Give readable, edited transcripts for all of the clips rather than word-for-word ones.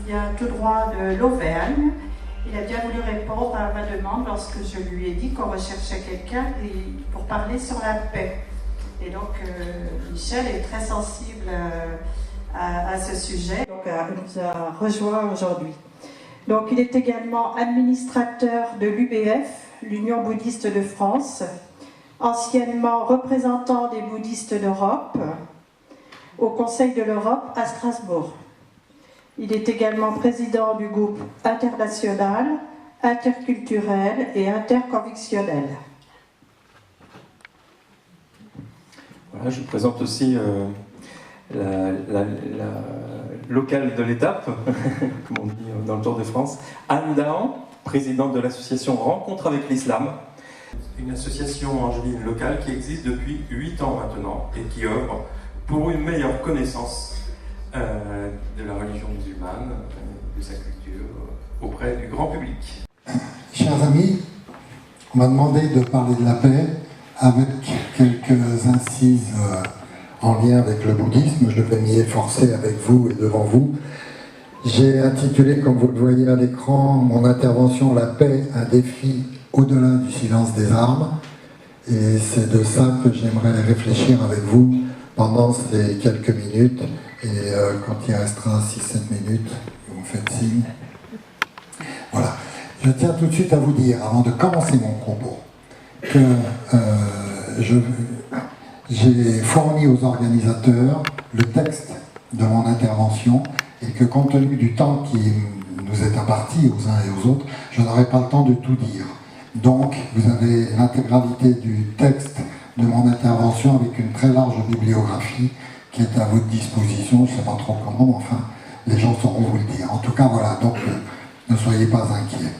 vient tout droit de l'Auvergne. Il a bien voulu répondre à ma demande lorsque je lui ai dit qu'on recherchait quelqu'un pour parler sur la paix. Et donc, Michel est très sensible à ce sujet. Donc, il nous a rejoint aujourd'hui. Donc, il est également administrateur de l'UBF, l'Union bouddhiste de France, anciennement représentant des bouddhistes d'Europe, au Conseil de l'Europe à Strasbourg. Il est également président du groupe international, interculturel et interconvictionnel. Voilà, je vous présente aussi la locale de l'étape, comme on dit dans le Tour de France, Anne Dahan, présidente de l'association Rencontre avec l'Islam. Une association angevine locale qui existe depuis 8 ans maintenant et qui œuvre pour une meilleure connaissance de la religion musulmane, de sa culture, auprès du grand public. Chers amis, on m'a demandé de parler de la paix avec quelques incises en lien avec le bouddhisme. Je vais m'y efforcer avec vous et devant vous. J'ai intitulé, comme vous le voyez à l'écran, mon intervention « La paix, un défi au-delà du silence des armes ». Et c'est de ça que j'aimerais réfléchir avec vous pendant ces quelques minutes. Et quand il restera 6-7 minutes, vous me faites signe. Voilà. Je tiens tout de suite à vous dire, avant de commencer mon propos, que j'ai fourni aux organisateurs le texte de mon intervention et que compte tenu du temps qui nous est imparti aux uns et aux autres, je n'aurai pas le temps de tout dire. Donc, vous avez l'intégralité du texte de mon intervention avec une très large bibliographie qui est à votre disposition. Je ne sais pas trop comment, mais enfin, les gens sauront vous le dire. En tout cas, voilà, donc ne soyez pas inquiets.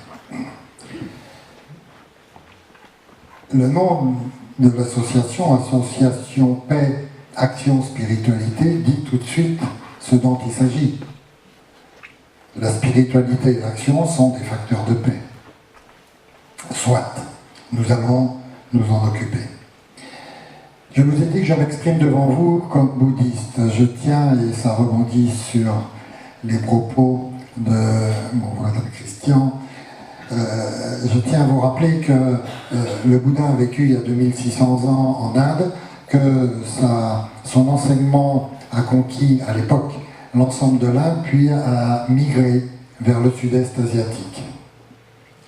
Le nom de l'association, Association Paix, Action, Spiritualité, dit tout de suite ce dont il s'agit. La spiritualité et l'action sont des facteurs de paix. Soit, nous allons nous en occuper. Je vous ai dit que je m'exprime devant vous comme bouddhiste. Je tiens, et ça rebondit sur les propos de mon voisin Christian, je tiens à vous rappeler que le Bouddha a vécu il y a 2600 ans en Inde, que son enseignement a conquis à l'époque l'ensemble de l'Inde, puis a migré vers le sud-est asiatique,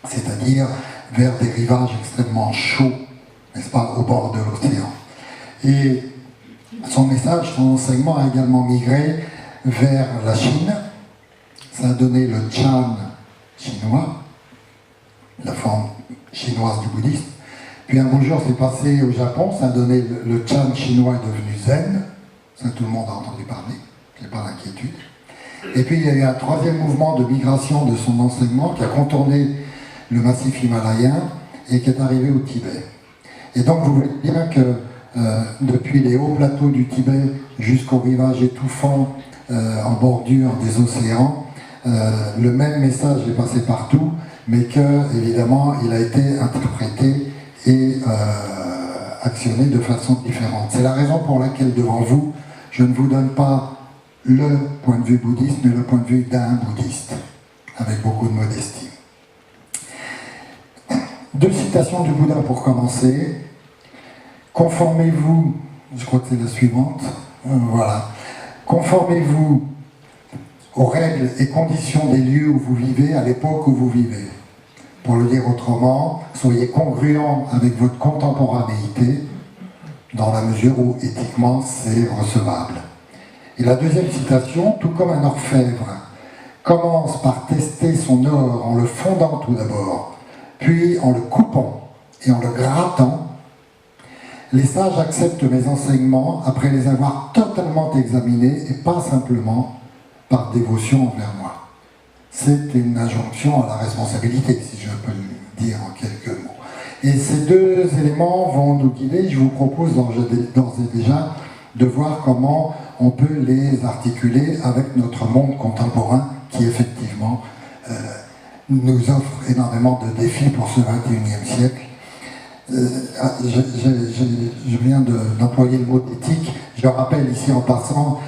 c'est-à-dire vers des rivages extrêmement chauds, n'est-ce pas, au bord de l'océan. Et son message, son enseignement a également migré vers la Chine. Ça a donné le Chan chinois, la forme chinoise du bouddhisme. Puis un beau jour, c'est passé au Japon, ça a donné le Chan chinois est devenu Zen. Ça, tout le monde a entendu parler, c'est pas l'inquiétude. Et puis il y a eu un troisième mouvement de migration de son enseignement qui a contourné le massif himalayen et qui est arrivé au Tibet. Et donc vous voyez bien que depuis les hauts plateaux du Tibet jusqu'au rivage étouffant en bordure des océans, le même message est passé partout, mais que, évidemment, il a été interprété et actionné de façon différente. C'est la raison pour laquelle, devant vous, je ne vous donne pas le point de vue bouddhiste, mais le point de vue d'un bouddhiste, avec beaucoup de modestie. 2 citations du Bouddha pour commencer. Conformez-vous, je crois que c'est la suivante, voilà. Conformez-vous aux règles et conditions des lieux où vous vivez, à l'époque où vous vivez. Pour le dire autrement, soyez congruents avec votre contemporanéité, dans la mesure où, éthiquement, c'est recevable. Et la deuxième citation, tout comme un orfèvre commence par tester son or en le fondant tout d'abord, puis en le coupant et en le grattant, les sages acceptent mes enseignements après les avoir totalement examinés et pas simplement par dévotion envers moi. C'est une injonction à la responsabilité, si je peux le dire en quelques mots. Et ces 2 éléments vont nous guider. Je vous propose d'ores et déjà de voir comment on peut les articuler avec notre monde contemporain qui effectivement nous offre énormément de défis pour ce 21e siècle. Je viens d'employer le mot d'éthique. Je rappelle ici en passant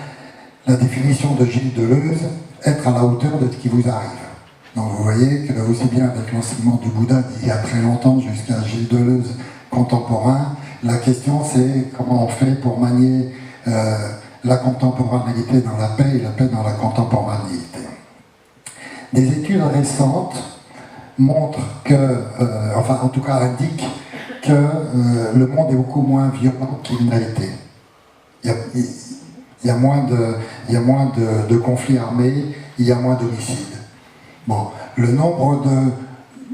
la définition de Gilles Deleuze. être à la hauteur de ce qui vous arrive. Donc vous voyez que aussi bien avec l'enseignement du Bouddha d'il y a très longtemps jusqu'à Gilles Deleuze contemporain, la question c'est comment on fait pour manier la contemporanéité dans la paix et la paix dans la contemporanéité. Des études récentes montrent que, enfin en tout cas indiquent que le monde est beaucoup moins violent qu'il n'a été. Il y a moins de conflits armés, il y a moins d'homicides. Bon, le nombre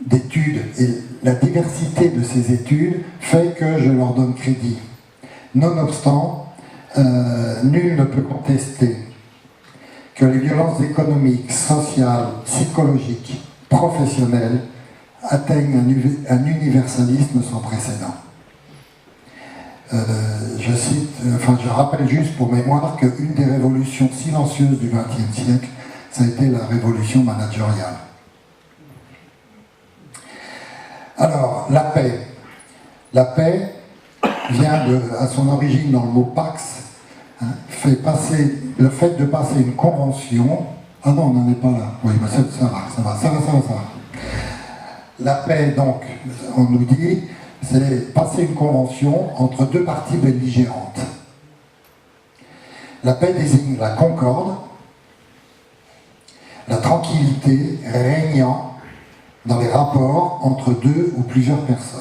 d'études et la diversité de ces études fait que je leur donne crédit. Nonobstant, nul ne peut contester que les violences économiques, sociales, psychologiques, professionnelles atteignent un universalisme sans précédent. Je rappelle juste pour mémoire qu'une des révolutions silencieuses du XXe siècle, ça a été la révolution managériale. Alors, la paix. La paix vient à son origine dans le mot pax, hein, le fait de passer une convention. Ah non, on n'en est pas là. Oui, mais ça va. La paix, donc, on nous dit, c'est passer une convention entre deux parties belligérantes. La paix désigne la concorde, la tranquillité régnant dans les rapports entre deux ou plusieurs personnes.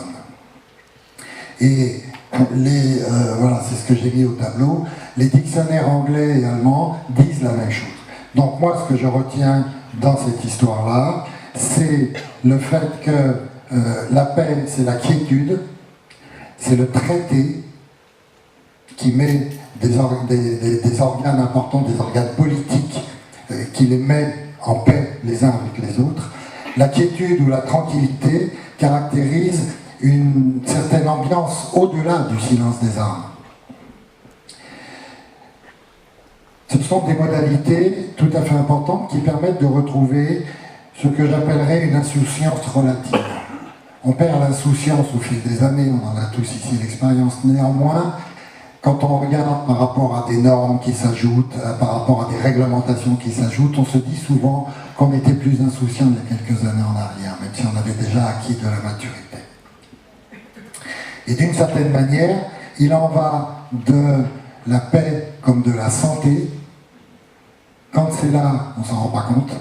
Et voilà, c'est ce que j'ai mis au tableau, les dictionnaires anglais et allemands disent la même chose. Donc moi, ce que je retiens dans cette histoire-là, c'est le fait que la paix, c'est la quiétude, c'est le traité qui met des organes importants, des organes politiques, qui les met en paix les uns avec les autres. La quiétude ou la tranquillité caractérise une certaine ambiance au-delà du silence des armes. Ce sont des modalités tout à fait importantes qui permettent de retrouver ce que j'appellerais une insouciance relative. On perd l'insouciance au fil des années, on en a tous ici l'expérience. Néanmoins, quand on regarde par rapport à des normes qui s'ajoutent, par rapport à des réglementations qui s'ajoutent, on se dit souvent qu'on était plus insouciant il y a quelques années en arrière, même si on avait déjà acquis de la maturité. Et d'une certaine manière, il en va de la paix comme de la santé. Quand c'est là, on ne s'en rend pas compte.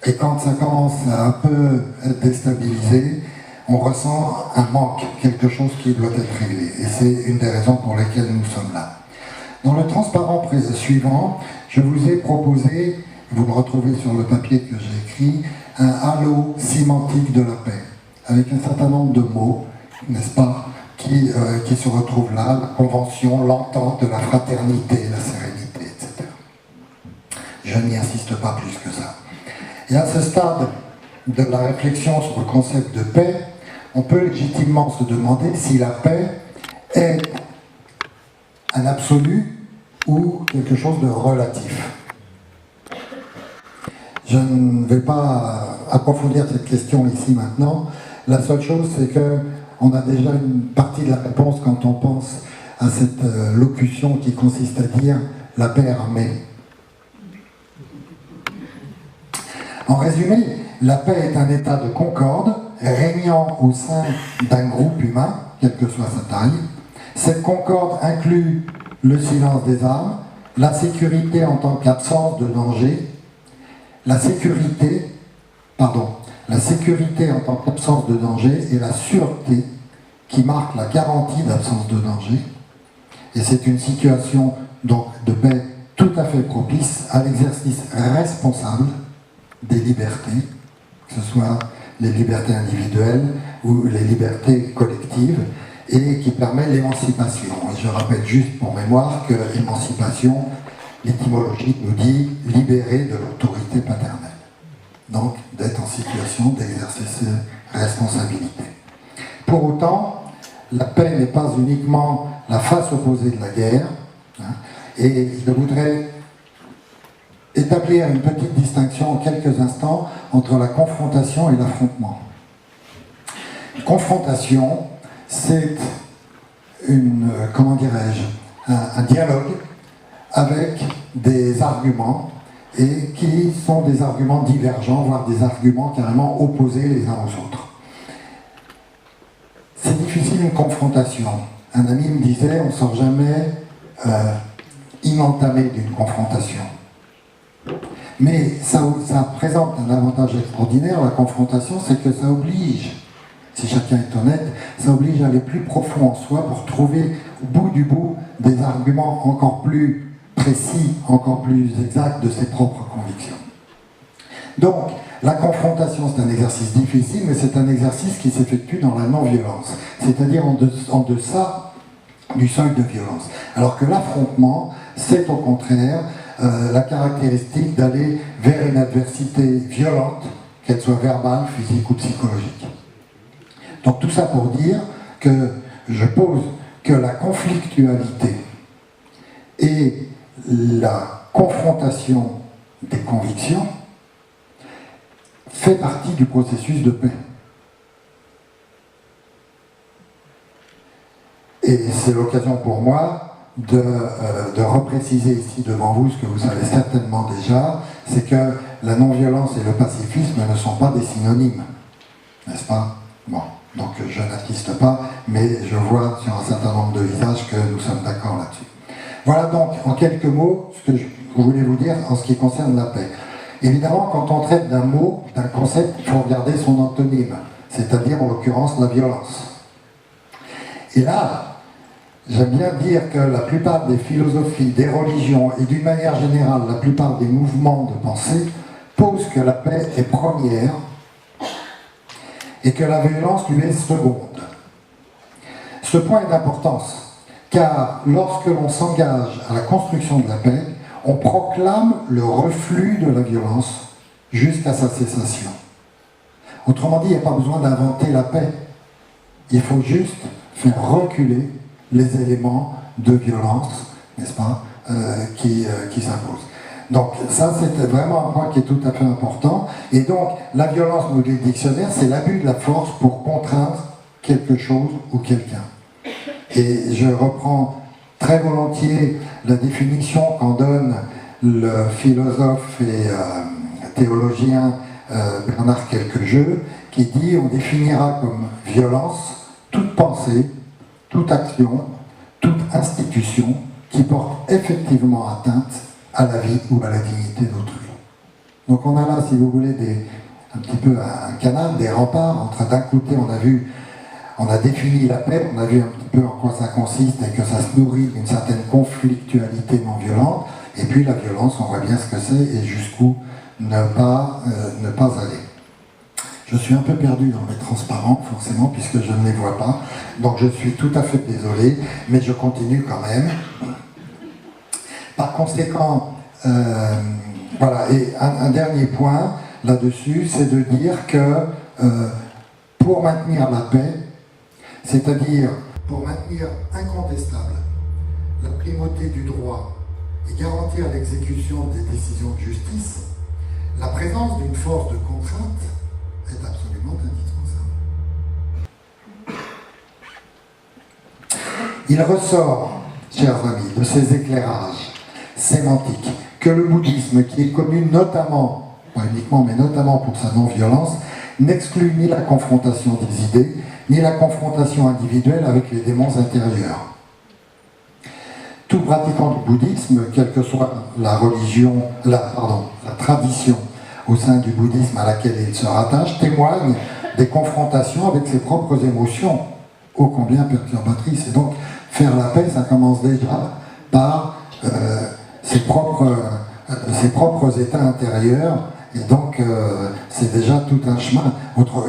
Et quand ça commence à un peu être déstabilisé, on ressent un manque, quelque chose qui doit être réglé. Et c'est une des raisons pour lesquelles nous sommes là. Dans le transparent suivant, je vous ai proposé, vous le retrouvez sur le papier que j'ai écrit, un halo sémantique de la paix, avec un certain nombre de mots, n'est-ce pas, qui se retrouvent là, la convention, l'entente, la fraternité, la sérénité, etc. Je n'y insiste pas plus que ça. Et à ce stade de la réflexion sur le concept de paix, on peut légitimement se demander si la paix est un absolu ou quelque chose de relatif. Je ne vais pas approfondir cette question ici maintenant. La seule chose, c'est qu'on a déjà une partie de la réponse quand on pense à cette locution qui consiste à dire « la paix armée ». En résumé, la paix est un état de concorde régnant au sein d'un groupe humain, quelle que soit sa taille. Cette concorde inclut le silence des armes, la sécurité en tant qu'absence de danger, la sécurité en tant qu'absence de danger et la sûreté qui marque la garantie d'absence de danger. Et c'est une situation donc de paix tout à fait propice à l'exercice responsable des libertés, que ce soit les libertés individuelles ou les libertés collectives, et qui permet l'émancipation. Et je rappelle juste pour mémoire que l'émancipation, l'étymologie nous dit libérer de l'autorité paternelle. Donc d'être en situation d'exercer ses responsabilités. Pour autant, la paix n'est pas uniquement la face opposée de la guerre, hein, et je voudrais établir une petite distinction en quelques instants entre la confrontation et l'affrontement. Confrontation, c'est un dialogue avec des arguments et qui sont des arguments divergents, voire des arguments carrément opposés les uns aux autres. C'est difficile une confrontation. Un ami me disait, on ne sort jamais inentamé d'une confrontation. Mais ça présente un avantage extraordinaire, la confrontation, c'est que ça oblige, si chacun est honnête, ça oblige à aller plus profond en soi pour trouver au bout du bout des arguments encore plus précis, encore plus exacts de ses propres convictions. Donc, la confrontation, c'est un exercice difficile, mais c'est un exercice qui s'effectue dans la non-violence, c'est-à-dire en deçà du seuil de violence. Alors que l'affrontement, c'est au contraire la caractéristique d'aller vers une adversité violente, qu'elle soit verbale, physique ou psychologique. Donc tout ça pour dire que je pose que la conflictualité et la confrontation des convictions fait partie du processus de paix. Et c'est l'occasion pour moi de repréciser ici devant vous ce que vous savez certainement déjà, c'est que la non-violence et le pacifisme ne sont pas des synonymes, n'est-ce pas? Bon, donc je n'assiste pas, mais je vois sur un certain nombre de visages que nous sommes d'accord là-dessus. Voilà donc en quelques mots ce que je voulais vous dire en ce qui concerne la paix. Évidemment, quand on traite d'un mot, d'un concept, il faut regarder son antonyme, c'est-à-dire en l'occurrence la violence. Et là, j'aime bien dire que la plupart des philosophies, des religions et d'une manière générale, la plupart des mouvements de pensée posent que la paix est première et que la violence lui est seconde. Ce point est d'importance, car lorsque l'on s'engage à la construction de la paix, on proclame le reflux de la violence jusqu'à sa cessation. Autrement dit, il n'y a pas besoin d'inventer la paix. Il faut juste faire reculer les éléments de violence, n'est-ce pas, qui s'imposent. Donc ça, c'est vraiment un point qui est tout à fait important. Et donc, la violence, nous dit le dictionnaire, c'est l'abus de la force pour contraindre quelque chose ou quelqu'un. Et je reprends très volontiers la définition qu'en donne le philosophe et théologien Bernard Quelquejeu, qui dit « On définira comme violence toute pensée, toute action, toute institution qui porte effectivement atteinte à la vie ou à la dignité d'autrui. » Donc on a là, si vous voulez, un petit peu un canal, des remparts entre d'un côté on a défini la paix, on a vu un petit peu en quoi ça consiste et que ça se nourrit d'une certaine conflictualité non violente, et puis la violence, on voit bien ce que c'est et jusqu'où ne pas aller. Je suis un peu perdu dans les transparents, forcément, puisque je ne les vois pas, donc je suis tout à fait désolé, mais je continue quand même. Par conséquent, voilà, et un dernier point là-dessus, c'est de dire que pour maintenir la paix, c'est-à-dire pour maintenir incontestable la primauté du droit et garantir l'exécution des décisions de justice, la présence d'une force de contrainte est absolument indispensable. Il ressort, chers amis, de ces éclairages sémantiques que le bouddhisme, qui est connu notamment, pas uniquement, mais notamment pour sa non-violence, n'exclut ni la confrontation des idées, ni la confrontation individuelle avec les démons intérieurs. Tout pratiquant du bouddhisme, quelle que soit la religion, la tradition au sein du bouddhisme à laquelle il se rattache, témoigne des confrontations avec ses propres émotions, ô combien perturbatrices. Et donc, faire la paix, ça commence déjà par ses propres états intérieurs. Et donc, c'est déjà tout un chemin.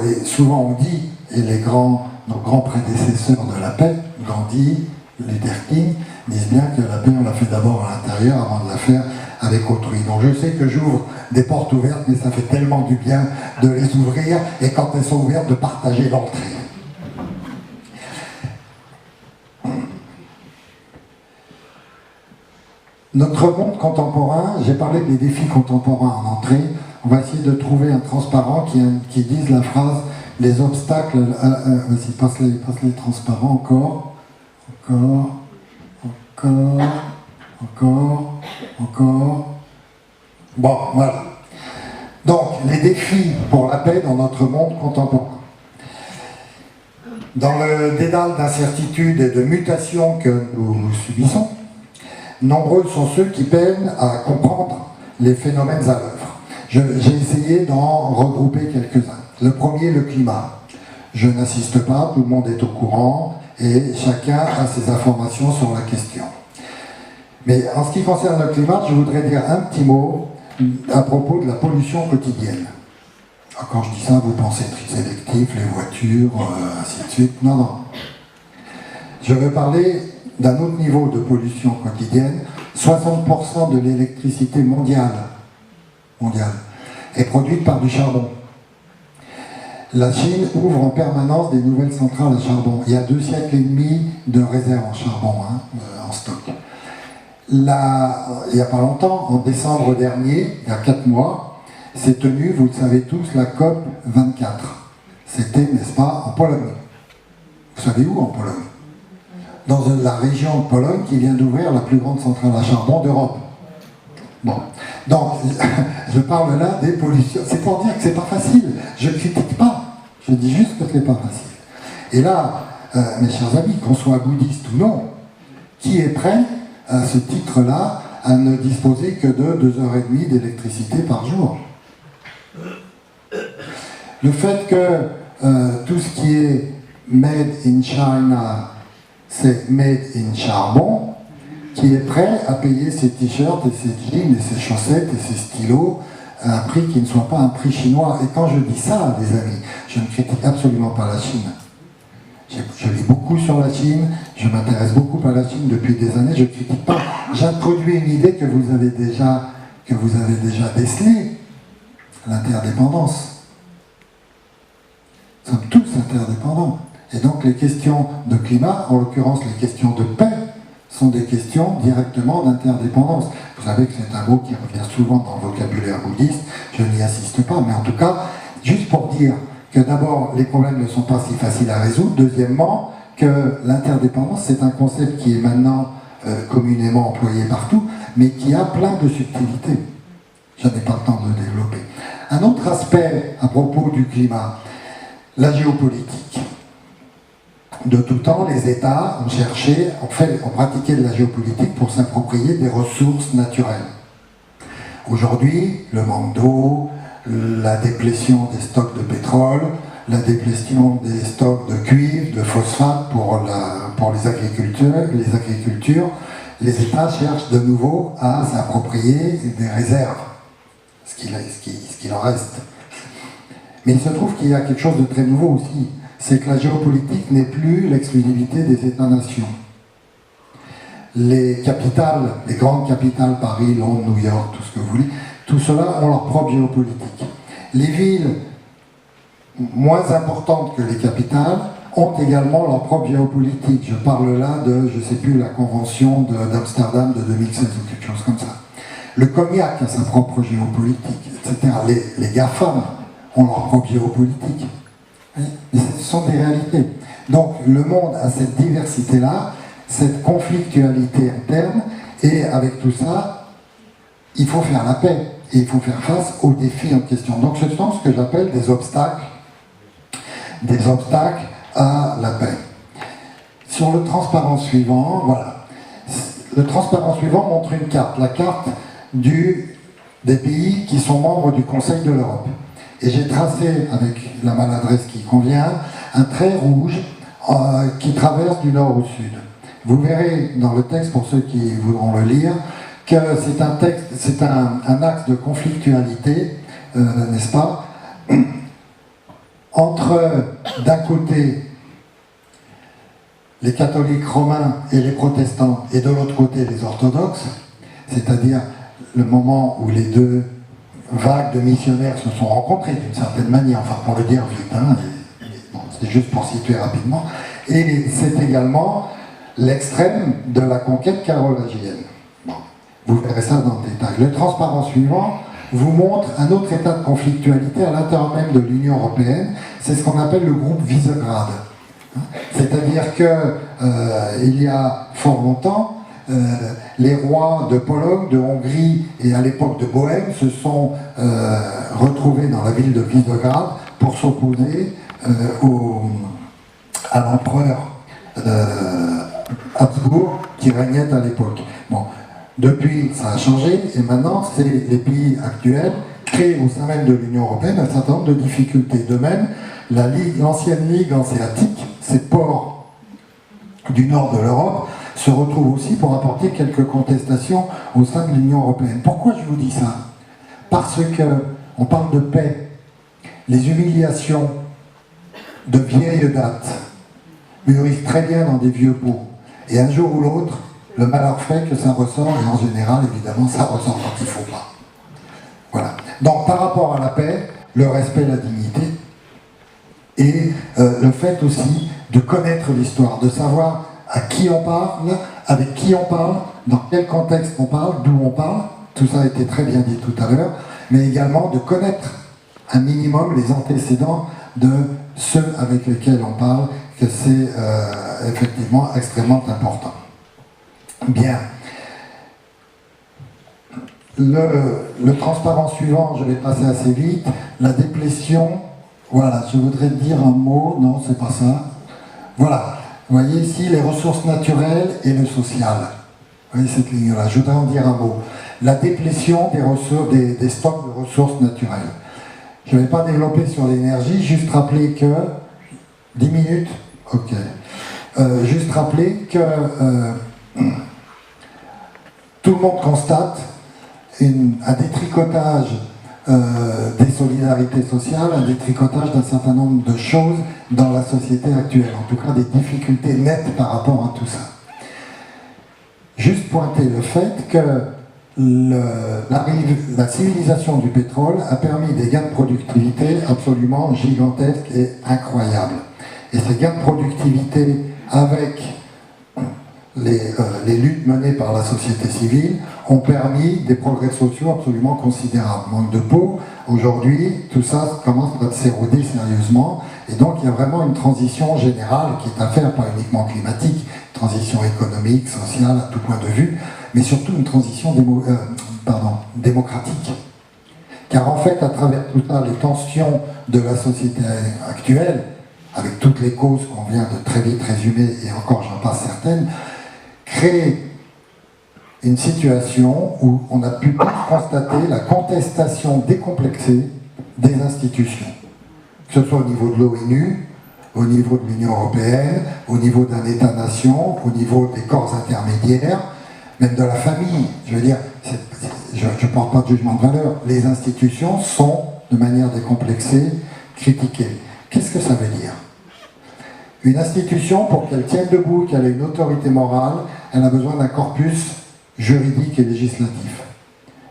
Et souvent, on dit, et nos grands prédécesseurs de la paix, Gandhi, Luther King, disent bien que la paix, on la fait d'abord à l'intérieur avant de la faire avec autrui. Donc je sais que j'ouvre des portes ouvertes, mais ça fait tellement du bien de les ouvrir, et quand elles sont ouvertes, de partager l'entrée. Notre monde contemporain, j'ai parlé des défis contemporains en entrée, on va essayer de trouver un transparent qui dise la phrase « les obstacles ». Vas-y, passe les transparents encore. Bon, voilà. Donc, les défis pour la paix dans notre monde contemporain. Dans le dédale d'incertitudes et de mutations que nous subissons, nombreux sont ceux qui peinent à comprendre les phénomènes à l'œuvre. J'ai essayé d'en regrouper quelques-uns. Le premier, le climat. Je n'insiste pas, tout le monde est au courant et chacun a ses informations sur la question. Mais en ce qui concerne le climat, je voudrais dire un petit mot à propos de la pollution quotidienne. Quand je dis ça, vous pensez tri sélectif, les voitures, ainsi de suite. Non, non. Je veux parler d'un autre niveau de pollution quotidienne. 60% de l'électricité mondiale est produite par du charbon. La Chine ouvre en permanence des nouvelles centrales à charbon. Il y a 2 siècles et demi de réserve en charbon, en stock. Il n'y a pas longtemps, en décembre dernier, il y a 4 mois, s'est tenue, vous le savez tous, la COP 24. C'était, n'est-ce pas, en Pologne. Vous savez où en Pologne? Dans la région de Pologne qui vient d'ouvrir la plus grande centrale à charbon d'Europe. Bon. Donc, je parle là des pollutions. C'est pour dire que c'est pas facile. Je ne critique pas. Je dis juste que c'est pas facile. Et là, mes chers amis, qu'on soit bouddhiste ou non, qui est prêt à ce titre-là à ne disposer que de 2h30 d'électricité par jour? Le fait que tout ce qui est made in China, c'est made in charbon, qui est prêt à payer ses t-shirts et ses jeans et ses chaussettes et ses stylos à un prix qui ne soit pas un prix chinois. Et quand je dis ça, les amis, je ne critique absolument pas la Chine. Je lis beaucoup sur la Chine, je m'intéresse beaucoup à la Chine depuis des années, je ne critique pas. J'introduis une idée que vous avez déjà décelée, l'interdépendance. Nous sommes tous interdépendants. Et donc les questions de climat, en l'occurrence les questions de paix, sont des questions directement d'interdépendance. Vous savez que c'est un mot qui revient souvent dans le vocabulaire bouddhiste, je n'y assiste pas, mais en tout cas, juste pour dire que d'abord, les problèmes ne sont pas si faciles à résoudre, deuxièmement, que l'interdépendance, c'est un concept qui est maintenant communément employé partout, mais qui a plein de subtilités. Je n'ai pas le temps de développer. Un autre aspect à propos du climat, la géopolitique. De tout temps, les États ont pratiqué de la géopolitique pour s'approprier des ressources naturelles. Aujourd'hui, le manque d'eau, la déplétion des stocks de pétrole, la déplétion des stocks de cuivre, de phosphate pour les agricultures, les États cherchent de nouveau à s'approprier des réserves, ce qu'il en reste. Mais il se trouve qu'il y a quelque chose de très nouveau aussi, c'est que la géopolitique n'est plus l'exclusivité des États-nations. Les capitales, les grandes capitales, Paris, Londres, New York, tout ce que vous voulez, tout cela ont leur propre géopolitique. Les villes moins importantes que les capitales ont également leur propre géopolitique. Je parle là de, je ne sais plus, la convention d'Amsterdam de 2016 ou quelque chose comme ça. Le cognac a sa propre géopolitique, etc. Les GAFAM ont leur propre géopolitique. Mais ce sont des réalités. Donc le monde a cette diversité-là, cette conflictualité interne, et avec tout ça, il faut faire la paix, et il faut faire face aux défis en question. Donc ce sont ce que j'appelle des obstacles à la paix. Sur le transparent suivant, voilà. Le transparent suivant montre une carte, la carte des pays qui sont membres du Conseil de l'Europe. Et j'ai tracé, avec la maladresse qui convient, un trait rouge qui traverse du nord au sud. Vous verrez dans le texte, pour ceux qui voudront le lire, que c'est un axe de conflictualité, n'est-ce pas, entre, d'un côté, les catholiques romains et les protestants, et de l'autre côté, les orthodoxes, c'est-à-dire le moment où les deux vagues de missionnaires se sont rencontrés d'une certaine manière, enfin pour le dire vite, bon, c'est juste pour situer rapidement, et c'est également l'extrême de la conquête carolingienne. Bon, vous verrez ça dans le détail. Le transparent suivant vous montre un autre état de conflictualité à l'intérieur même de l'Union européenne, c'est ce qu'on appelle le groupe Visegrad. C'est-à-dire qu'il y a fort longtemps, les rois de Pologne, de Hongrie et à l'époque de Bohême se sont retrouvés dans la ville de Visegrad pour s'opposer à l'empereur Habsbourg qui régnait à l'époque. Bon, depuis, ça a changé et maintenant, c'est les pays actuels créent au sein même de l'Union européenne un certain nombre de difficultés. De même, l'ancienne Ligue hanséatique, ces ports du nord de l'Europe, se retrouvent aussi pour apporter quelques contestations au sein de l'Union européenne. Pourquoi je vous dis ça? Parce que on parle de paix. Les humiliations de vieille date mûrissent très bien dans des vieux pots. Et un jour ou l'autre, le malheur fait que ça ressort, et en général, évidemment, ça ressort quand il ne faut pas. Voilà. Donc, par rapport à la paix, le respect, la dignité, et le fait aussi de connaître l'histoire, de savoir à qui on parle, avec qui on parle, dans quel contexte on parle, d'où on parle, tout ça a été très bien dit tout à l'heure, mais également de connaître un minimum les antécédents de ceux avec lesquels on parle, que c'est effectivement extrêmement important. Bien. Le transparent suivant, je vais passer assez vite. La déplétion, voilà, je voudrais dire un mot, non, c'est pas ça. Voilà, vous voyez ici les ressources naturelles et le social. Vous voyez cette ligne-là, je voudrais en dire un mot. La déplétion des, ressources, des stocks de ressources naturelles. Je ne vais pas développer sur l'énergie, juste rappeler que... 10 minutes? Ok. Juste rappeler que tout le monde constate un détricotage des solidarités sociales, un détricotage d'un certain nombre de choses dans la société actuelle, en tout cas des difficultés nettes par rapport à tout ça. Juste pointer le fait que la civilisation du pétrole a permis des gains de productivité absolument gigantesques et incroyables. Et ces gains de productivité avec les luttes menées par la société civile ont permis des progrès sociaux absolument considérables. Manque de peau, aujourd'hui, tout ça commence à s'éroder sérieusement, et donc il y a vraiment une transition générale qui est à faire, pas uniquement climatique, transition économique, sociale, à tout point de vue, mais surtout une transition démocratique. Car en fait, à travers tout ça, les tensions de la société actuelle, avec toutes les causes qu'on vient de très vite résumer, et encore j'en passe certaines, créent une situation où on a pu constater la contestation décomplexée des institutions, que ce soit au niveau de l'ONU, au niveau de l'Union européenne, au niveau d'un État-nation, au niveau des corps intermédiaires, même de la famille. Je veux dire, je ne porte pas de jugement de valeur, les institutions sont, de manière décomplexée, critiquées. Qu'est-ce que ça veut dire? Une institution, pour qu'elle tienne debout, qu'elle ait une autorité morale, elle a besoin d'un corpus juridique et législatif.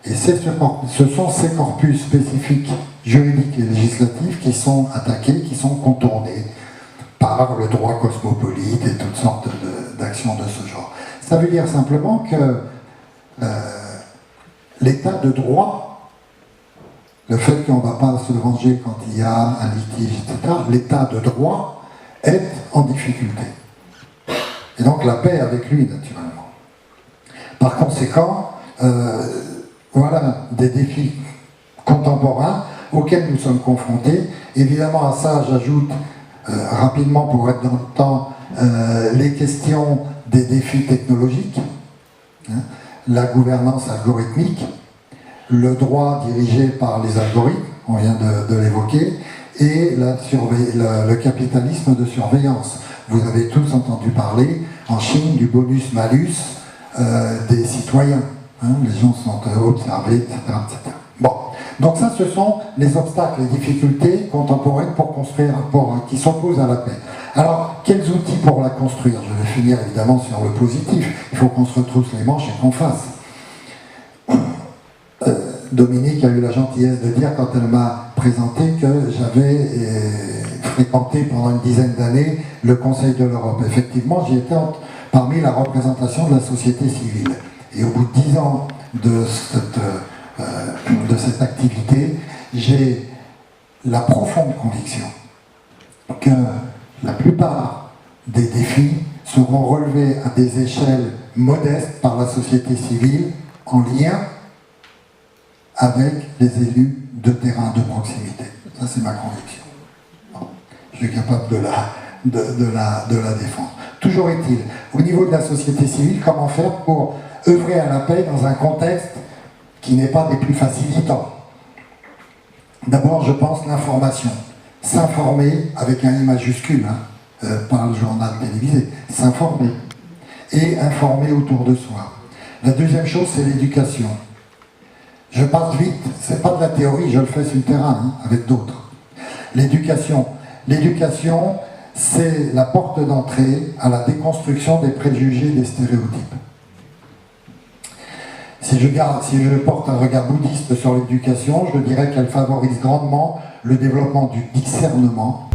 Et ce sont ces corpus spécifiques juridiques et législatifs qui sont attaqués, qui sont contournés par le droit cosmopolite et toutes sortes d'actions de ce genre. Ça veut dire simplement que l'état de droit, le fait qu'on ne va pas se venger quand il y a un litige, etc., l'état de droit est en difficulté. Et donc la paix avec lui, naturellement. Par conséquent, voilà des défis contemporains auxquels nous sommes confrontés. Évidemment, à ça, j'ajoute rapidement, pour être dans le temps, les questions des défis technologiques, hein, la gouvernance algorithmique, le droit dirigé par les algorithmes, on vient de l'évoquer, et le capitalisme de surveillance. Vous avez tous entendu parler, en Chine, du bonus-malus des citoyens. Hein, les gens sont observés, etc., etc. Bon, donc ça, ce sont les obstacles, les difficultés contemporaines pour construire un port qui s'opposent à la paix. Alors, quels outils pour la construire? Je vais finir évidemment sur le positif. Il faut qu'on se retrousse les manches et qu'on fasse. Dominique a eu la gentillesse de dire, quand elle m'a présenté, que j'avais fréquenté pendant une dizaine d'années le Conseil de l'Europe. Effectivement, j'y étais parmi la représentation de la société civile. Et au bout de 10 ans de cette activité, j'ai la profonde conviction que la plupart des défis seront relevés à des échelles modestes par la société civile en lien avec les élus de terrain de proximité. Ça, c'est ma conviction. Bon, je suis capable de la défendre. Toujours est-il, au niveau de la société civile, comment faire pour œuvrer à la paix dans un contexte qui n'est pas des plus facilitants? D'abord, je pense l'information. S'informer avec un I majuscule, par le journal télévisé. S'informer. Et informer autour de soi. La deuxième chose, c'est l'éducation. Je passe vite, c'est pas de la théorie, je le fais sur le terrain, avec d'autres. L'éducation. L'éducation, c'est la porte d'entrée à la déconstruction des préjugés, des stéréotypes. Si je porte un regard bouddhiste sur l'éducation, je dirais qu'elle favorise grandement le développement du discernement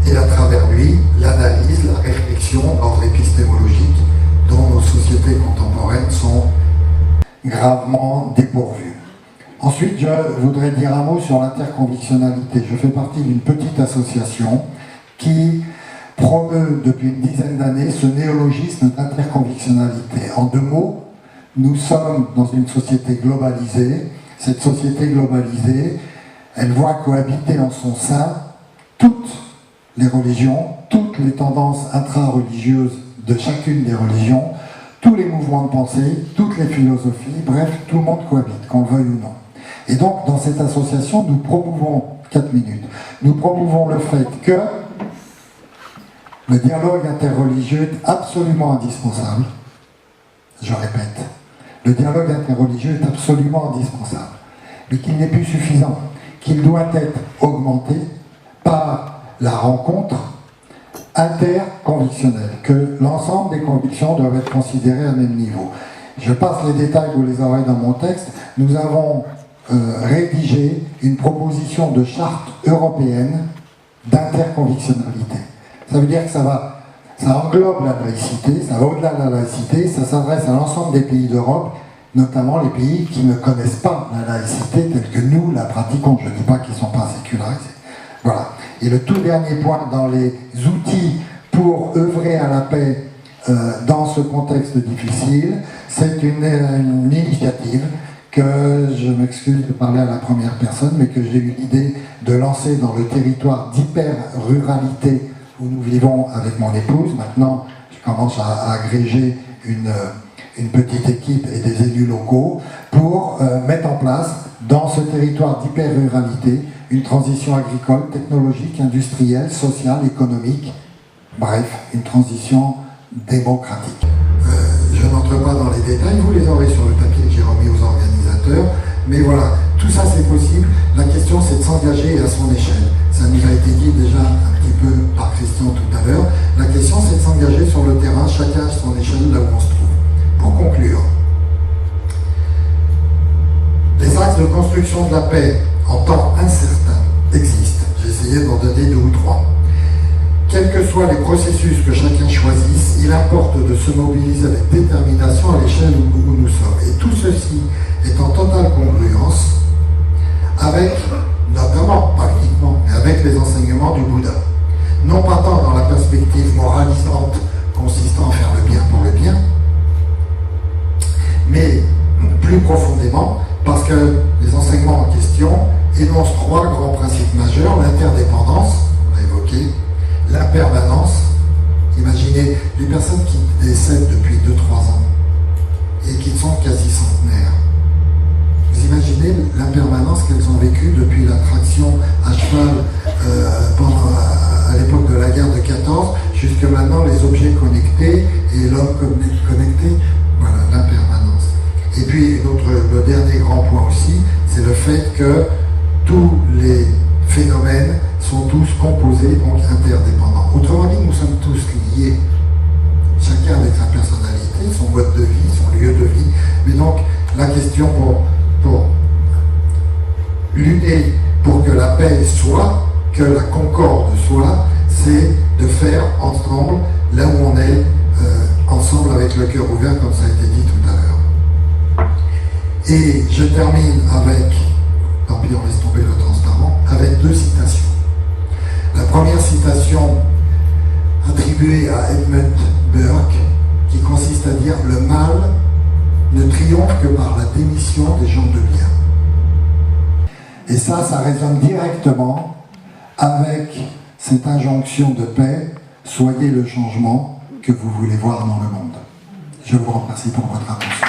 et à travers lui, l'analyse, la réflexion d'ordre épistémologique dont nos sociétés contemporaines sont gravement dépourvues. Ensuite, je voudrais dire un mot sur l'interconvictionnalité. Je fais partie d'une petite association qui promeut depuis une dizaine d'années ce néologisme d'interconvictionnalité. En deux mots, nous sommes dans une société globalisée. Cette société globalisée, elle voit cohabiter en son sein toutes les religions, toutes les tendances intra-religieuses de chacune des religions, tous les mouvements de pensée, toutes les philosophies, bref, tout le monde cohabite, qu'on le veuille ou non. Et donc, dans cette association, nous promouvons, 4 minutes, nous promouvons le fait que le dialogue interreligieux est absolument indispensable. Je répète, le dialogue interreligieux est absolument indispensable, mais qu'il n'est plus suffisant, qu'il doit être augmenté par la rencontre interconvictionnelle, que l'ensemble des convictions doivent être considérées à même niveau. Je passe les détails, vous les aurez dans mon texte. Nous avons rédigé une proposition de charte européenne d'interconvictionnalité. Ça veut dire que ça englobe la laïcité, ça va au-delà de la laïcité, ça s'adresse à l'ensemble des pays d'Europe, notamment les pays qui ne connaissent pas la laïcité telle que nous la pratiquons. Je ne dis pas qu'ils ne sont pas sécularisés. Voilà. Et le tout dernier point dans les outils pour œuvrer à la paix dans ce contexte difficile, c'est une initiative que, je m'excuse de parler à la première personne, mais que j'ai eu l'idée de lancer dans le territoire d'hyper-ruralité où nous vivons avec mon épouse. Maintenant, je commence à agréger une petite équipe et des élus locaux pour mettre en place dans ce territoire d'hyper-ruralité une transition agricole, technologique, industrielle, sociale, économique, bref, une transition démocratique. Je n'entre pas dans les détails, vous les aurez sur le papier que j'ai remis aux organisateurs, mais voilà, tout ça c'est possible. La question c'est de s'engager à son échelle. Ça nous a été dit déjà un petit peu par Christian tout à l'heure. La question c'est de s'engager sur le terrain, chacun à son échelle, là où on se trouve. Pour conclure, les axes de construction de la paix en temps incertain existent. J'ai essayé d'en donner 2 ou 3. Quels que soient les processus que chacun choisisse, il importe de se mobiliser avec détermination à l'échelle où nous sommes. Et tout ceci est en totale congruence avec, notamment, pas uniquement, mais avec les enseignements du Bouddha. Non pas tant dans la perspective moralisante consistant à faire le bien pour le bien, mais plus profondément parce que les enseignements en question énoncent 3 grands principes majeurs: l'interdépendance, on l'a évoqué, l'impermanence. Imaginez les personnes qui décèdent depuis 2-3 ans et qui sont quasi centenaires. Vous imaginez l'impermanence qu'elles ont vécue depuis la traction à cheval à l'époque de la guerre de 14 jusque maintenant les objets connectés et l'homme connecté. Voilà, l'impermanence. Et puis le dernier grand point aussi, c'est le fait que tous les phénomènes sont tous composés, donc interdépendants. Autrement dit, nous sommes tous liés, chacun avec sa personnalité, son mode de vie, son lieu de vie. Mais donc, la question pour lutter pour que la paix soit, que la concorde soit, c'est de faire ensemble, là où on est, ensemble avec le cœur ouvert, comme ça a été dit tout à l'heure. Et je termine avec, tant pis on laisse tomber le transparent, avec 2 citations. La première citation attribué à Edmund Burke, qui consiste à dire « Le mal ne triomphe que par la démission des gens de bien ». Et ça résonne directement avec cette injonction de paix « Soyez le changement que vous voulez voir dans le monde ». Je vous remercie pour votre attention.